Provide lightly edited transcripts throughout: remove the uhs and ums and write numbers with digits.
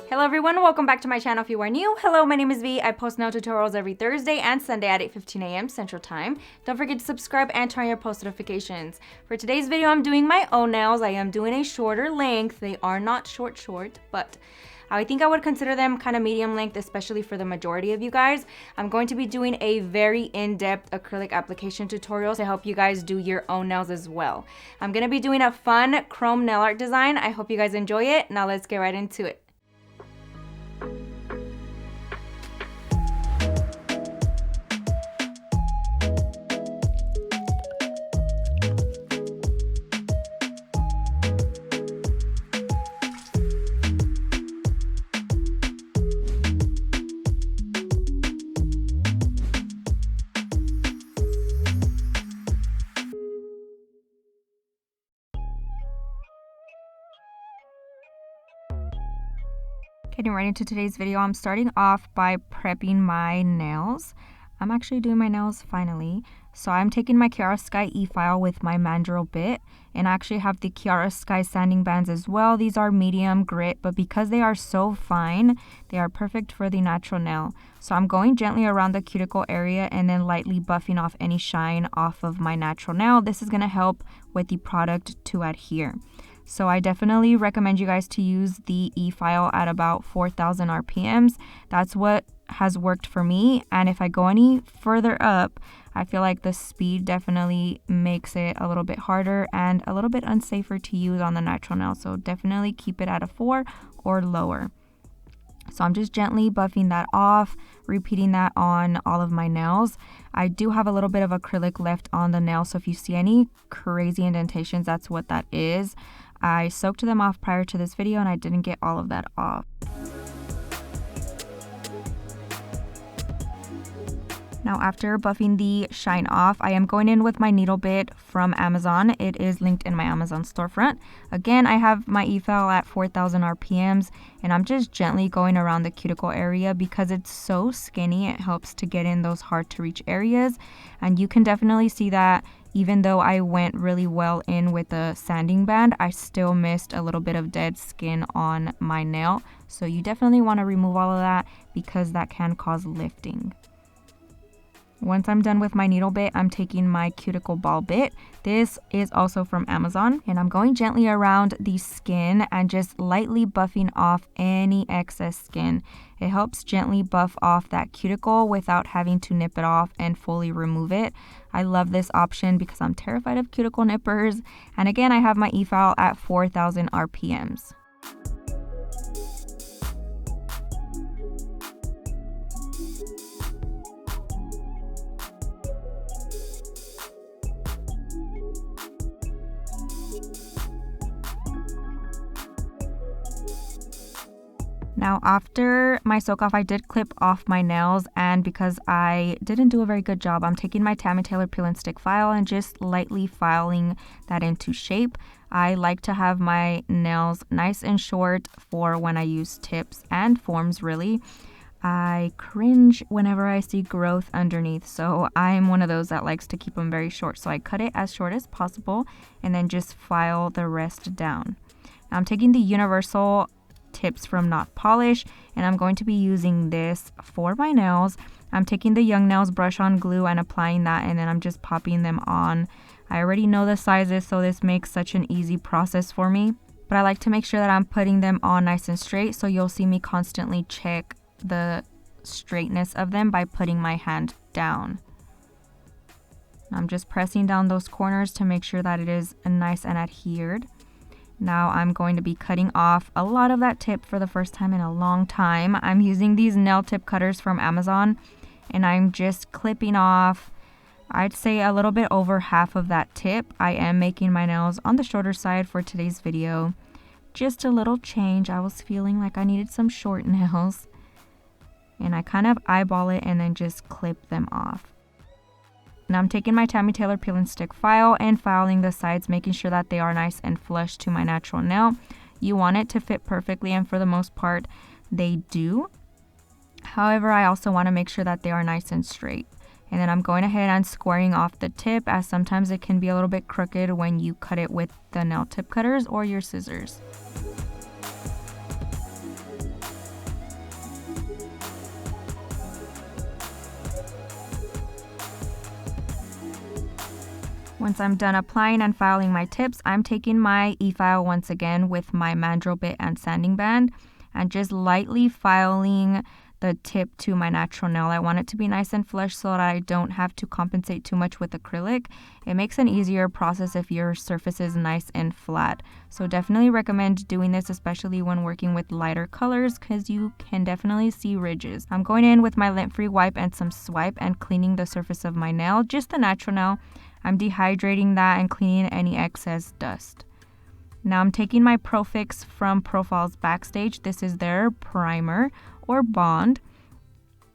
Hello everyone, welcome back to my channel if you are new. Hello, my name is V. I post nail tutorials every Thursday and Sunday at 8:15 a.m. Central Time. Don't forget to subscribe and turn on your post notifications. For today's video, I'm doing my own nails. I am doing a shorter length. They are not short, but I think I would consider them kind of medium length, especially for the majority of you guys. I'm going to be doing a very in-depth acrylic application tutorial to help you guys do your own nails as well. I'm going to be doing a fun chrome nail art design. I hope you guys enjoy it. Now let's get right into it. Getting right into today's video, I'm starting off by prepping my nails. I'm actually doing my nails finally. So I'm taking my Kiara Sky e-file with my Mandrel bit, and I actually have the Kiara Sky sanding bands as well. These are medium grit, but because they are so fine, they are perfect for the natural nail. So I'm going gently around the cuticle area and then lightly buffing off any shine off of my natural nail. This is going to help with the product to adhere. So I definitely recommend you guys to use the e-file at about 4,000 RPMs. That's what has worked for me. And if I go any further up, I feel like the speed definitely makes it a little bit harder and a little bit unsafer to use on the natural nail. So definitely keep it at a 4 or lower. So I'm just gently buffing that off, repeating that on all of my nails. I do have a little bit of acrylic left on the nail, so if you see any crazy indentations, that's what that is. I soaked them off prior to this video and I didn't get all of that off. Now after buffing the shine off, I am going in with my needle bit from Amazon. It is linked in my Amazon storefront. Again, I have my e-file at 4,000 RPMs and I'm just gently going around the cuticle area because it's so skinny. It helps to get in those hard to reach areas, and you can definitely see that even though I went really well in with the sanding band, I still missed a little bit of dead skin on my nail. So you definitely want to remove all of that because that can cause lifting. Once I'm done with my needle bit, I'm taking my cuticle ball bit. This is also from Amazon, and I'm going gently around the skin and just lightly buffing off any excess skin. It helps gently buff off that cuticle without having to nip it off and fully remove it. I love this option because I'm terrified of cuticle nippers. And again, I have my e-file at 4,000 RPMs. Now after my soak off, I did clip off my nails, and because I didn't do a very good job, I'm taking my Tammy peel and stick file and just lightly filing that into shape. I like to have my nails nice and short for when I use tips and forms really. I cringe whenever I see growth underneath, so I'm one of those that likes to keep them very short. So I cut it as short as possible and then just file the rest down. Now I'm taking the universal tips from Not Polish, and I'm going to be using this for my nails. I'm taking the Young Nails brush on glue and applying that, and then I'm just popping them on. I already know the sizes, so this makes such an easy process for me, but I like to make sure that I'm putting them on nice and straight, so you'll see me constantly check the straightness of them by putting my hand down. I'm just pressing down those corners to make sure that it is nice and adhered. Now I'm going to be cutting off a lot of that tip for the first time in a long time. I'm using these nail tip cutters from Amazon, and I'm just clipping off, I'd say a little bit over half of that tip. I am making my nails on the shorter side for today's video. Just a little change. I was feeling like I needed some short nails, and I kind of eyeball it and then just clip them off. Now I'm taking my Tammy peel and stick file and filing the sides, making sure that they are nice and flush to my natural nail. You want it to fit perfectly, and for the most part, they do. However, I also want to make sure that they are nice and straight. And then I'm going ahead and squaring off the tip, as sometimes it can be a little bit crooked when you cut it with the nail tip cutters or your scissors. Once I'm done applying and filing my tips, I'm taking my e-file once again with my mandrel bit and sanding band and just lightly filing the tip to my natural nail. I want it to be nice and flush so that I don't have to compensate too much with acrylic. It makes an easier process if your surface is nice and flat. So definitely recommend doing this, especially when working with lighter colors, because you can definitely see ridges. I'm going in with my lint-free wipe and some swipe and cleaning the surface of my nail, just the natural nail. I'm dehydrating that and cleaning any excess dust. Now I'm taking my Profix from Profile's Backstage. This is their primer or bond,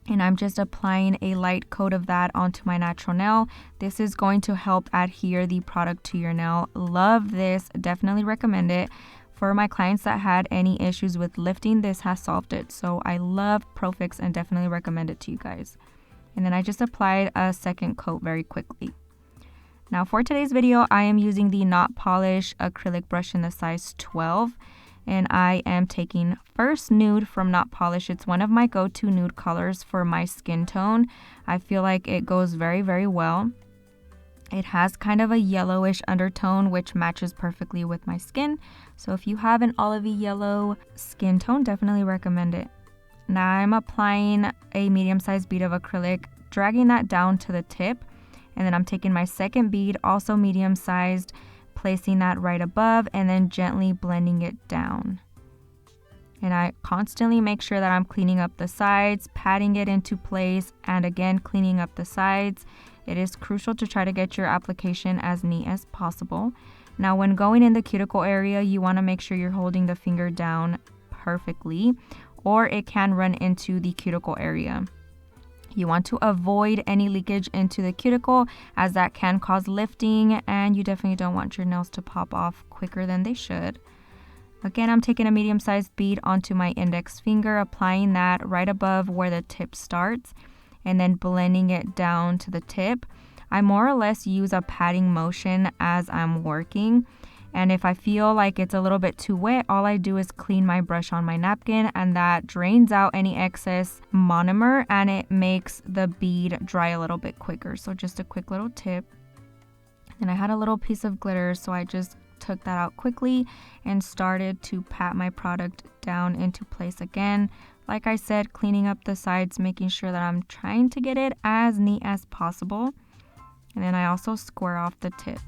and I'm just applying a light coat of that onto my natural nail. This is going to help adhere the product to your nail. Love this, definitely recommend it. For my clients that had any issues with lifting, this has solved it. So I love Profix and definitely recommend it to you guys. And then I just applied a second coat very quickly. Now for today's video, I am using the Not Polish acrylic brush in the size 12. And I am taking First Nude from Not Polish. It's one of my go-to nude colors for my skin tone. I feel like it goes very, very well. It has kind of a yellowish undertone, which matches perfectly with my skin. So if you have an olivey yellow skin tone, definitely recommend it. Now I'm applying a medium-sized bead of acrylic, dragging that down to the tip. And then I'm taking my second bead, also medium-sized, placing that right above and then gently blending it down. And I constantly make sure that I'm cleaning up the sides, patting it into place, and again cleaning up the sides. It is crucial to try to get your application as neat as possible. Now when going in the cuticle area, you want to make sure you're holding the finger down perfectly, or it can run into the cuticle area. You want to avoid any leakage into the cuticle, as that can cause lifting, and you definitely don't want your nails to pop off quicker than they should. Again, I'm taking a medium-sized bead onto my index finger, applying that right above where the tip starts, and then blending it down to the tip. I more or less use a patting motion as I'm working. And if I feel like it's a little bit too wet, all I do is clean my brush on my napkin, and that drains out any excess monomer and it makes the bead dry a little bit quicker. So just a quick little tip. And I had a little piece of glitter, so I just took that out quickly and started to pat my product down into place again. Like I said, cleaning up the sides, making sure that I'm trying to get it as neat as possible. And then I also square off the tip.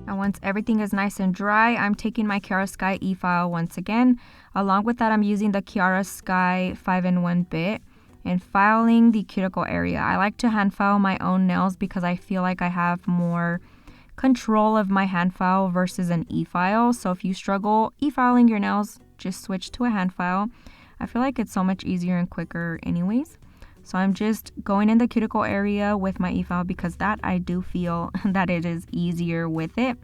Now once everything is nice and dry, I'm taking my Kiara Sky e-file once again. Along with that, I'm using the Kiara Sky 5-in-1 bit and filing the cuticle area. I like to hand file my own nails because I feel like I have more control of my hand file versus an e-file. So if you struggle e-filing your nails, just switch to a hand file. I feel like it's so much easier and quicker anyways. So I'm just going in the cuticle area with my e-file because that I do feel that it is easier with it.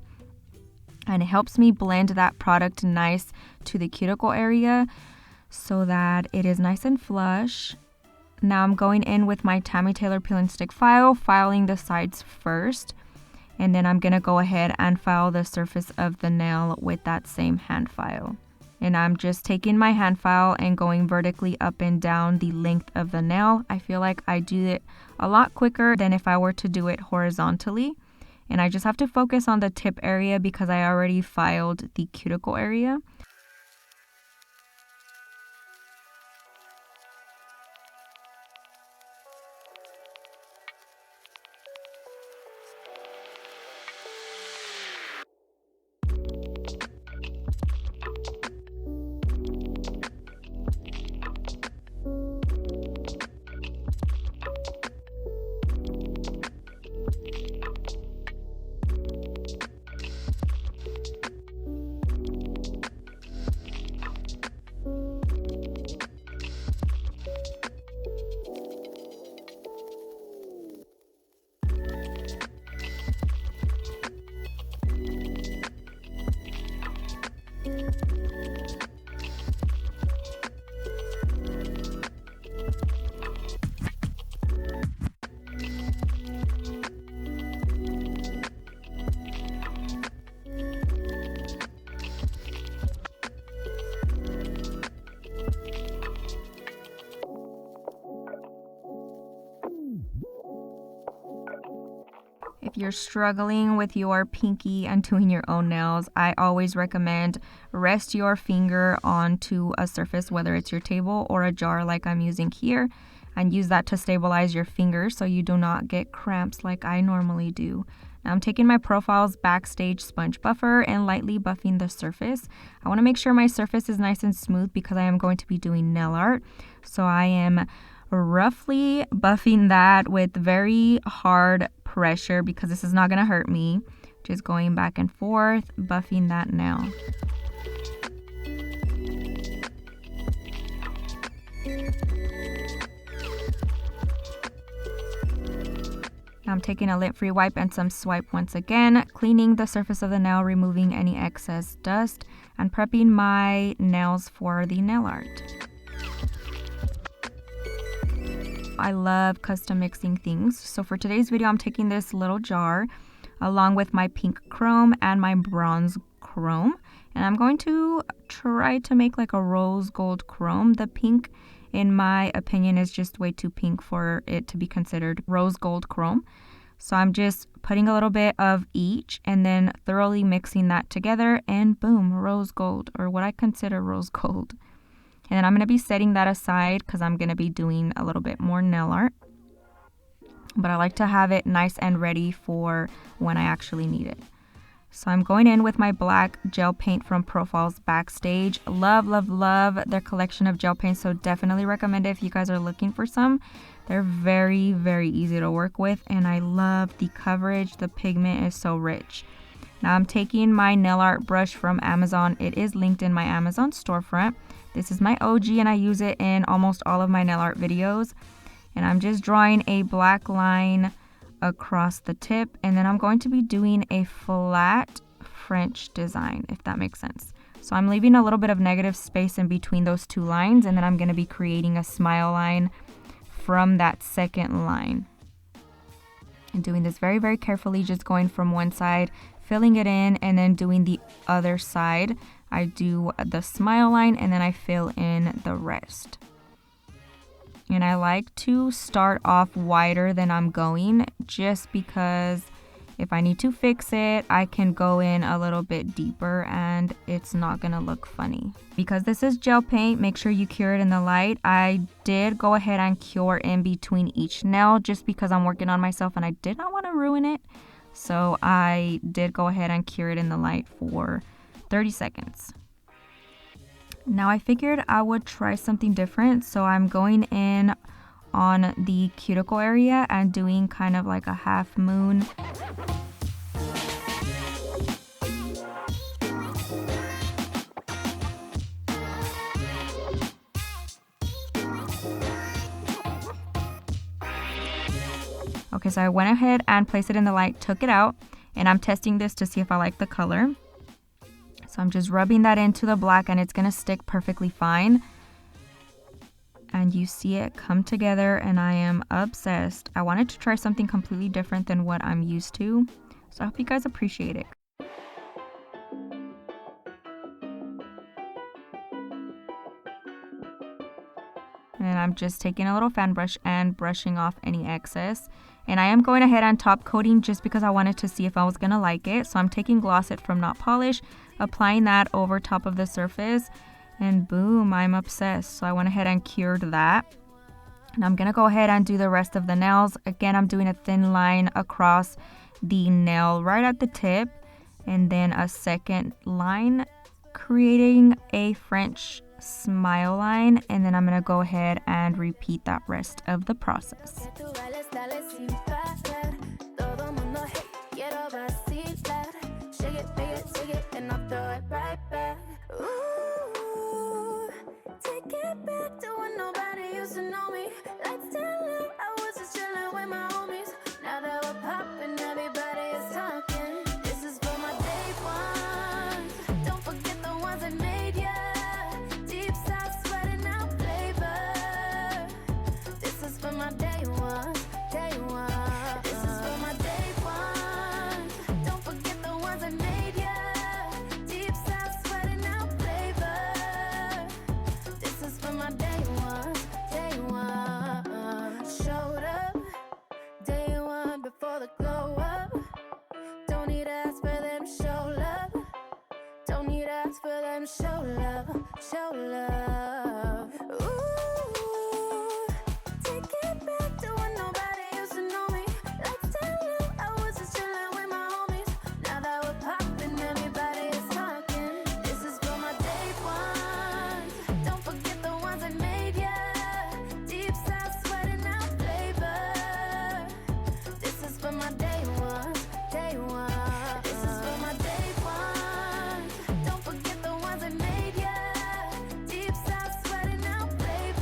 And it helps me blend that product nice to the cuticle area so that it is nice and flush. Now I'm going in with my Tammy Taylor peel and stick file, filing the sides first. And then I'm going to go ahead and file the surface of the nail with that same hand file. And I'm just taking my hand file and going vertically up and down the length of the nail. I feel like I do it a lot quicker than if I were to do it horizontally. And I just have to focus on the tip area because I already filed the cuticle area. If you're struggling with your pinky and doing your own nails, I always recommend rest your finger onto a surface, whether it's your table or a jar like I'm using here, and use that to stabilize your fingers so you do not get cramps like I normally do. Now I'm taking my Profil's Backstage sponge buffer and lightly buffing the surface. I want to make sure my surface is nice and smooth because I am going to be doing nail art. So I am roughly buffing that with very hard pressure because this is not going to hurt me. Just going back and forth, buffing that nail. Now I'm taking a lint-free wipe and some swipe once again, cleaning the surface of the nail, removing any excess dust, and prepping my nails for the nail art. I love custom mixing things. So for today's video, I'm taking this little jar along with my pink chrome and my bronze chrome. And I'm going to try to make like a rose gold chrome. The pink, in my opinion, is just way too pink for it to be considered rose gold chrome. So I'm just putting a little bit of each and then thoroughly mixing that together and boom, rose gold, or what I consider rose gold. And then I'm going to be setting that aside because I'm going to be doing a little bit more nail art. But I like to have it nice and ready for when I actually need it. So I'm going in with my black gel paint from Profil's Backstage. Love, love, love their collection of gel paints. So definitely recommend it if you guys are looking for some. They're very, very easy to work with. And I love the coverage. The pigment is so rich. Now I'm taking my nail art brush from Amazon. It is linked in my Amazon storefront. This is my OG and I use it in almost all of my nail art videos. And I'm just drawing a black line across the tip. And then I'm going to be doing a flat French design, if that makes sense. So I'm leaving a little bit of negative space in between those two lines. And then I'm going to be creating a smile line from that second line. And doing this very, very carefully, just going from one side, filling it in, and then doing the other side. I do the smile line and then I fill in the rest. And I like to start off wider than I'm going just because if I need to fix it, I can go in a little bit deeper and it's not gonna look funny. Because this is gel paint, make sure you cure it in the light. I did go ahead and cure in between each nail just because I'm working on myself and I did not want to ruin it. So I did go ahead and cure it in the light for 30 seconds. Now I figured I would try something different, so I'm going in on the cuticle area and doing kind of like a half moon. Okay, so I went ahead and placed it in the light, took it out, and I'm testing this to see if I like the color. So I'm just rubbing that into the black and it's gonna stick perfectly fine. And you see it come together and I am obsessed. I wanted to try something completely different than what I'm used to. So I hope you guys appreciate it. And I'm just taking a little fan brush and brushing off any excess. And I am going ahead and top coating just because I wanted to see if I was gonna like it. So I'm taking Gloss It from Not Polish, applying that over top of the surface, and boom, I'm obsessed. So I went ahead and cured that. And I'm gonna go ahead and do the rest of the nails. Again, I'm doing a thin line across the nail right at the tip, and then a second line, creating a French smile line, and then I'm gonna go ahead and repeat that rest of the process. Show love. Ooh, take it back to when nobody used to know me. Let's tell you I was just chilling with my homies. Now that we're popping, everybody is talking. This is for my day ones. Don't forget the ones that made ya. Deep south sweating out flavor. This is for my day ones, day ones. This is for my day ones. Don't forget the ones that made ya. Deep south sweating out flavor.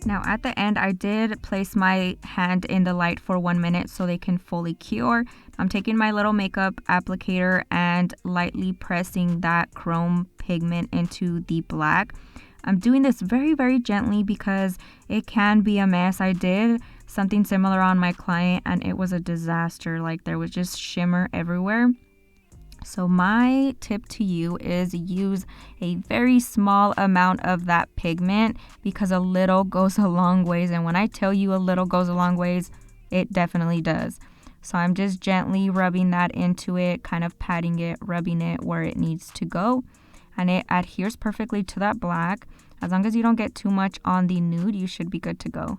Now at the end, I did place my hand in the light for 1 minute so they can fully cure. I'm taking my little makeup applicator and lightly pressing that chrome pigment into the black. I'm doing this very, very gently because it can be a mess. I did something similar on my client and it was a disaster. Like there was just shimmer everywhere. So my tip to you is use a very small amount of that pigment because a little goes a long ways. And when I tell you a little goes a long ways, it definitely does. So I'm just gently rubbing that into it, kind of patting it, rubbing it where it needs to go. And it adheres perfectly to that black. As long as you don't get too much on the nude, you should be good to go.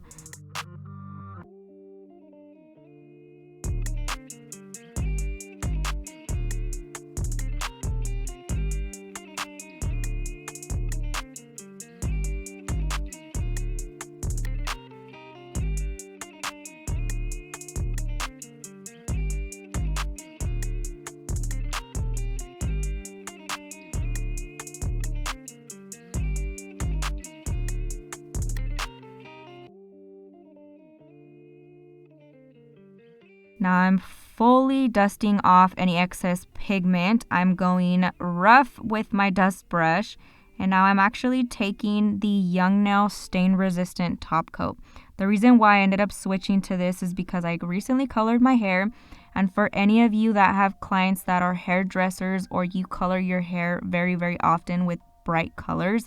Now I'm fully dusting off any excess pigment. I'm going rough with my dust brush. And now I'm actually taking the Young Nail stain resistant top coat. The reason why I ended up switching to this is because I recently colored my hair. And for any of you that have clients that are hairdressers or you color your hair very, very often with bright colors,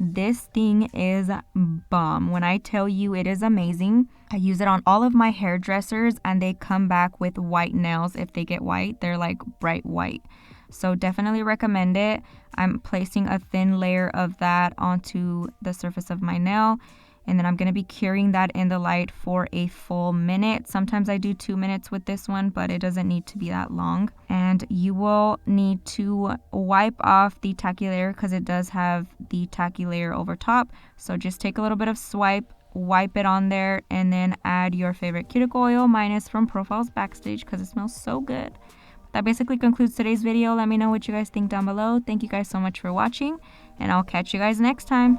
this thing is bomb. When I tell you it is amazing, I use it on all of my hairdressers and they come back with white nails. If they get white, they're like bright white. So definitely recommend it. I'm placing a thin layer of that onto the surface of my nail. And then I'm going to be curing that in the light for a full minute. Sometimes I do 2 minutes with this one, but it doesn't need to be that long. And you will need to wipe off the tacky layer because it does have the tacky layer over top. So just take a little bit of swipe, wipe it on there, and then add your favorite cuticle oil. Mine is from Profiles Backstage because it smells so good. That basically concludes today's video. Let me know what you guys think down below. Thank you guys so much for watching, and I'll catch you guys next time.